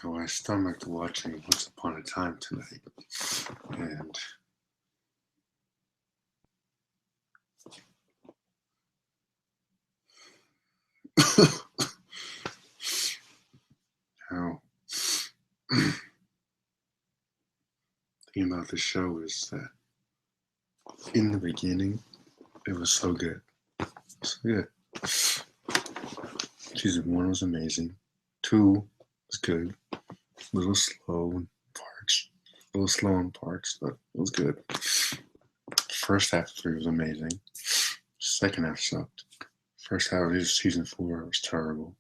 So I stomached watching Once Upon a Time tonight, and how the thing about the show is that in the beginning it was so good. So good. Season 1 was amazing. 2 was good. A little slow in parts. But it was good. First half of 3 was amazing. Second half sucked. First half of season 4 was terrible.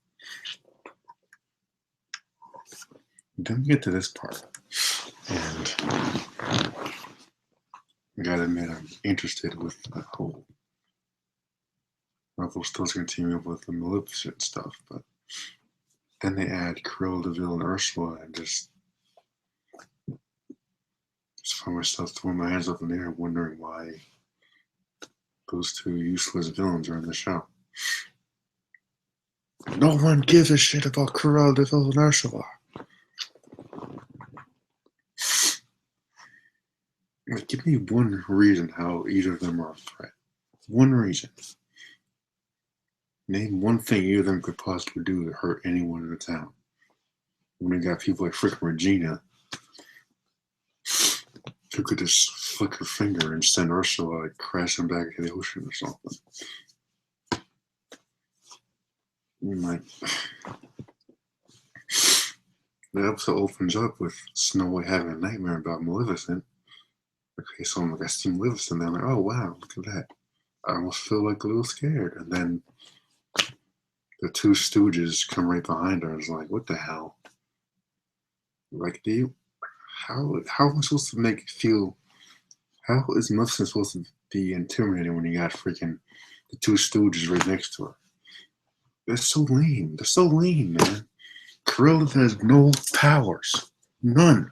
Then we get to this part, and I gotta admit I'm interested with the whole Rumpelstiltskin going to team up with the Maleficent stuff, but then they add Cruella de Vil and Ursula, and just find myself throwing my hands up in the air wondering why those two useless villains are in the show. No one gives a shit about Cruella de Vil and Ursula. Like, give me one reason how either of them are a threat. One reason. Name one thing either of them could possibly do to hurt anyone in the town. When you got people like frickin' Regina, who could just flick her finger and send Ursula like crashing back into the ocean or something. Like, the episode opens up with Snow White having a nightmare about Maleficent. Okay, so I'm like, I see Maleficent, and I'm like, oh wow, look at that. I almost feel like a little scared. And then the two stooges come right behind her and it's like, what the hell? Like, how am I supposed to make you feel, how is Maleficent supposed to be intimidating when you got freaking the two stooges right next to her? They're so lame. They're so lame, man. Cruella has no powers. None.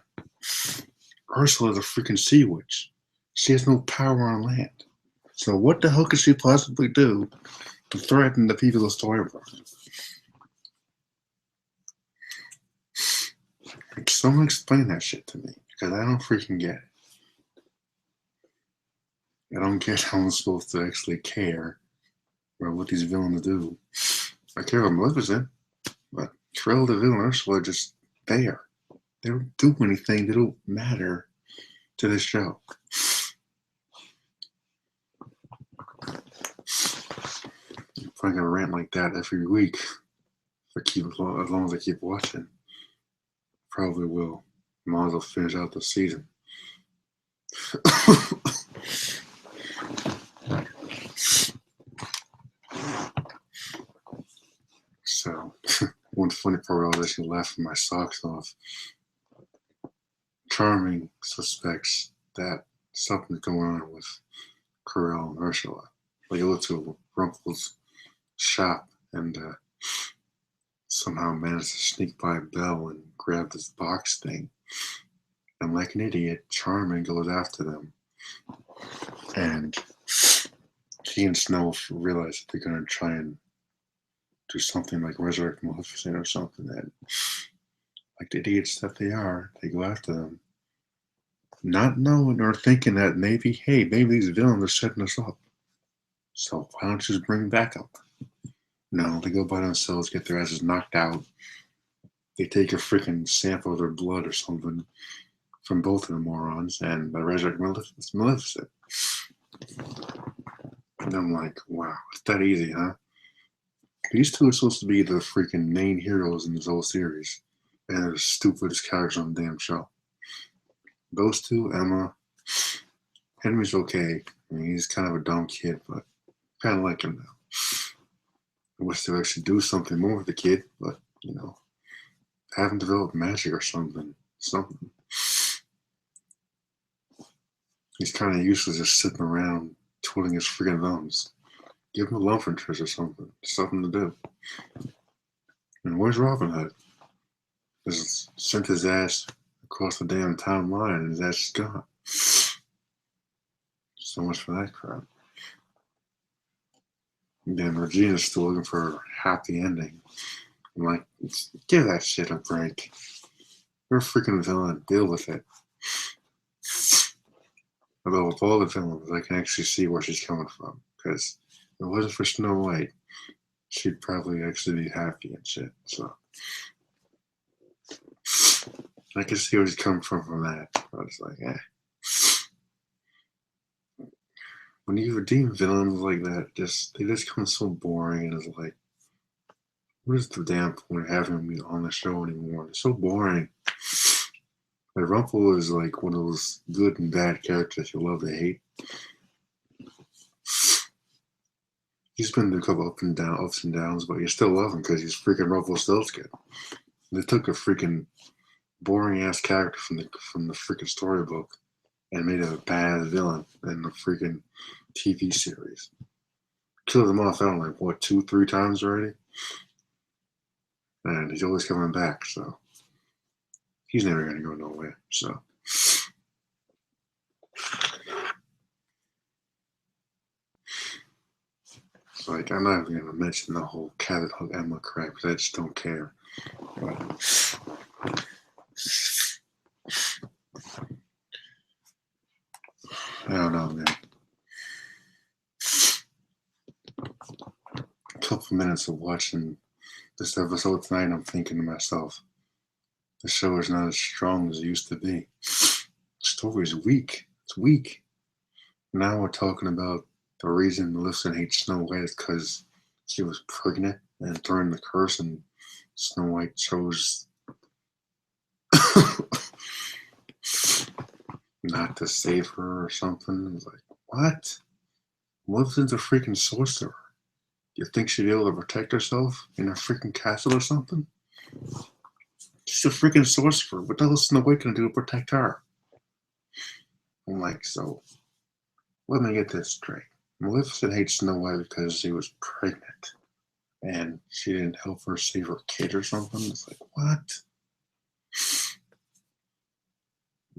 Ursula's a freaking sea witch. She has no power on land. So what the hell could she possibly do to threaten the people of Storybrooke? Like, someone explain that shit to me, because I don't freaking get it. I don't get how I'm supposed to actually care about what these villains do. I care about Maleficent, but Cruella de Vil and Ursula are just there. They don't do anything. They don't matter to this show. I'm probably gonna rant like that every week as long as I keep watching. Probably will. Might as well finish out the season. So, one funny part I was actually laughing my socks off. Charming suspects that something's going on with Cruella and Ursula. They go to Rumpel's shop and somehow manage to sneak by Belle and grab this box thing. And like an idiot, Charming goes after them. And he and Snow realize that they're going to try and do something like resurrect Maleficent or something. And like the idiots that they are, they go after them. Not knowing or thinking that maybe these villains are setting us up. So why don't you just bring backup? No, they go by themselves, get their asses knocked out. They take a freaking sample of their blood or something from both of the morons, and they resurrect Maleficent. And I'm like, wow, it's that easy, huh? These two are supposed to be the freaking main heroes in this whole series, and they're the stupidest characters on the damn show. Those two, Emma. Henry's okay. I mean, he's kind of a dumb kid, but I kind of like him now. I wish they would actually do something more with the kid, but, you know, have him develop magic or something. He's kind of useless just sitting around twiddling his freaking thumbs. Give him a love interest or something. Something to do. And where's Robin Hood? Just sent his ass across the damn town line and his ass is gone. So much for that crap. And then Regina's still looking for a happy ending. I'm like, give that shit a break. You're a freaking villain. Deal with it. Although with all the villains, I can actually see where she's coming from. Because if it wasn't for Snow White, she'd probably actually be happy and shit. So I can see where she's coming from that. I was like, eh. When you redeem villains like that, they just come so boring, and it's like, what is the damn point of having me on the show anymore? It's so boring. Like Rumple is like one of those good and bad characters you love to hate. He's been through a couple ups and downs, but you still love him because he's freaking Rumpelstiltskin. They took a freaking boring ass character from the freaking storybook and made a bad villain in the freaking TV series. Killed him off, I don't know, like what, 2-3 times already? And he's always coming back, so he's never gonna go nowhere. So like, I'm not even gonna mention the whole Cat that Hug Emma crap because I just don't care. But I don't know, man. A couple minutes of watching this episode tonight, I'm thinking to myself, the show is not as strong as it used to be. The story is weak. It's weak. Now we're talking about the reason Maleficent hates Snow White is because she was pregnant and during the curse, and Snow White chose not to save her or something. It's like, what? Maleficent's a freaking sorcerer. You think she'd be able to protect herself in a freaking castle or something? She's a freaking sorcerer. What the hell is Snow White gonna do to protect her? I'm like, so let me get this straight. Maleficent hates Snow White because she was pregnant and she didn't help her save her kid or something. It's like, what?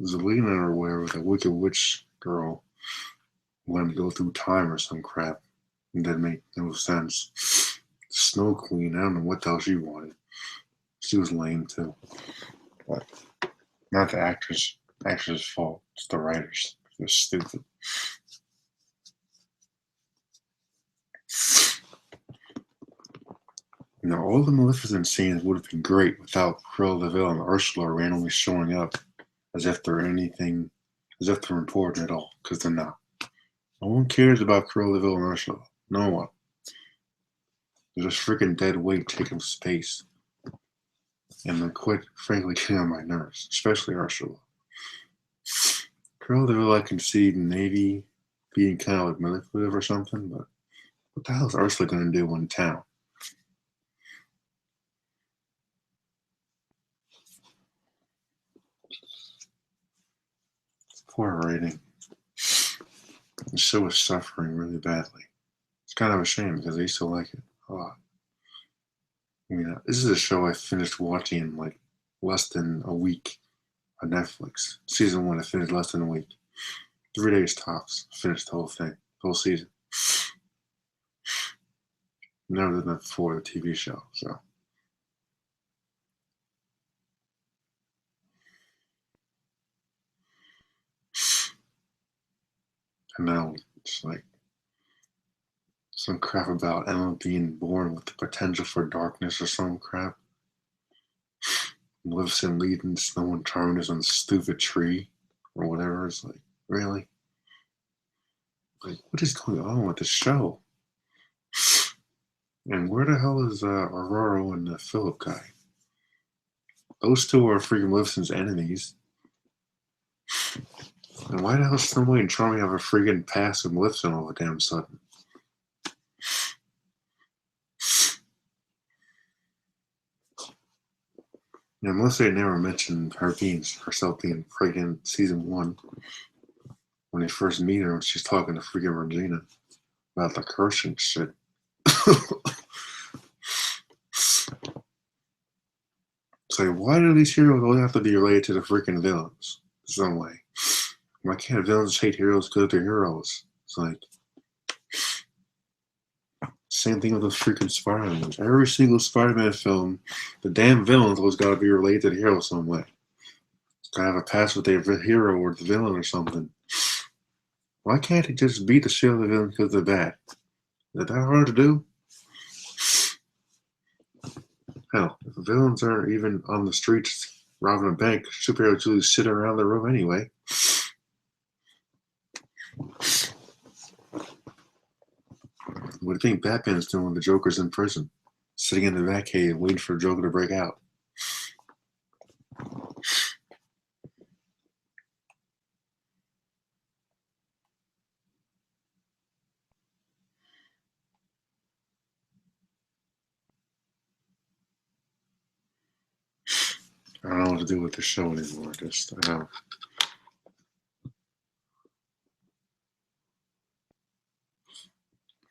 Zelena or whatever, the Wicked Witch girl, wanted to go through time or some crap. It didn't make no sense. Snow Queen, I don't know what the hell she wanted. She was lame too. But not the actress' fault. It's the writers. They're stupid. Now, all the Maleficent scenes would have been great without Cruella de Vil and Ursula randomly showing up as if they're important at all, because they're not. No one cares about Cruella de Vil and Ursula. No one. They're just freaking dead weight taking space. And they're quite frankly getting on my nerves, especially Ursula. Cruella de Vil, I can see the Navy being kind of like manipulative or something, but what the hell is Ursula going to do in town? Poor writing. The show is suffering really badly. It's kind of a shame because I used to like it a lot. I mean, this is a show I finished watching in like less than a week on Netflix. Season 1, I finished less than a week. 3 days tops. Finished the whole thing, the whole season. Never did that before the TV show, so. And now it's like some crap about Emma being born with the potential for darkness or some crap. Maleficent leading Snow and Charming is on a stupid tree or whatever. It's like, really? Like, what is going on with this show? And where the hell is Aurora and the Philip guy? Those two are freaking Maleficent's enemies. And why the hell does Snow White and Charming have a freaking pass with Maleficent all the damn sudden? Yeah, Maleficent never mentioned herself being pregnant in season 1. When they first meet her, she's talking to freaking Regina about the curse and shit. It's like, why do these heroes always have to be related to the freaking villains in some way? Why can't villains hate heroes because they're heroes? It's like, same thing with the freaking Spider-Man. Every single Spider-Man film, the damn villains always got to be related to the hero some way. Gotta have a past with the hero or the villain or something. Why can't he just beat the shit out of the villain because they're bad? Is that hard to do? Hell, if the villains aren't even on the streets robbing a bank, superheroes usually sit around the room anyway. What do you think Batman's doing when the Joker's in prison? Sitting in the Batcave waiting for Joker to break out. I don't know what to do with the show anymore. Just, I don't know.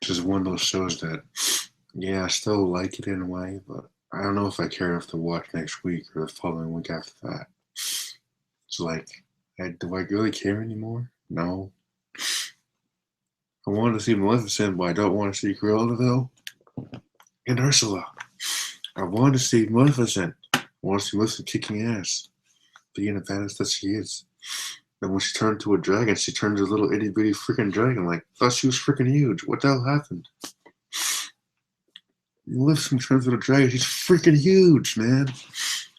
Just one of those shows that, yeah, I still like it in a way, but I don't know if I care enough to watch next week or the following week after that. It's like, do I really care anymore? No. I wanted to see Maleficent, but I don't want to see Cruella though. And Ursula. I wanted to see Maleficent. I want to see Maleficent kicking ass, being the badass that she is. And when she turned to a dragon, she turned to a little itty bitty freaking dragon. Like, I thought she was freaking huge. What the hell happened? Maleficent turns into a dragon. She's freaking huge, man.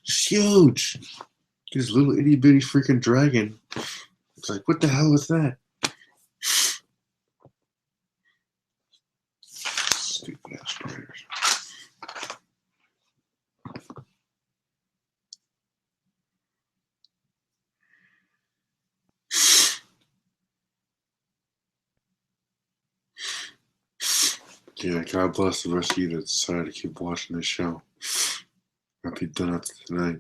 She's huge. This little itty bitty freaking dragon. It's like, what the hell was that? Stupid ass spiders. Yeah, God bless the rest of you that decided to keep watching this show. I'll be done after tonight.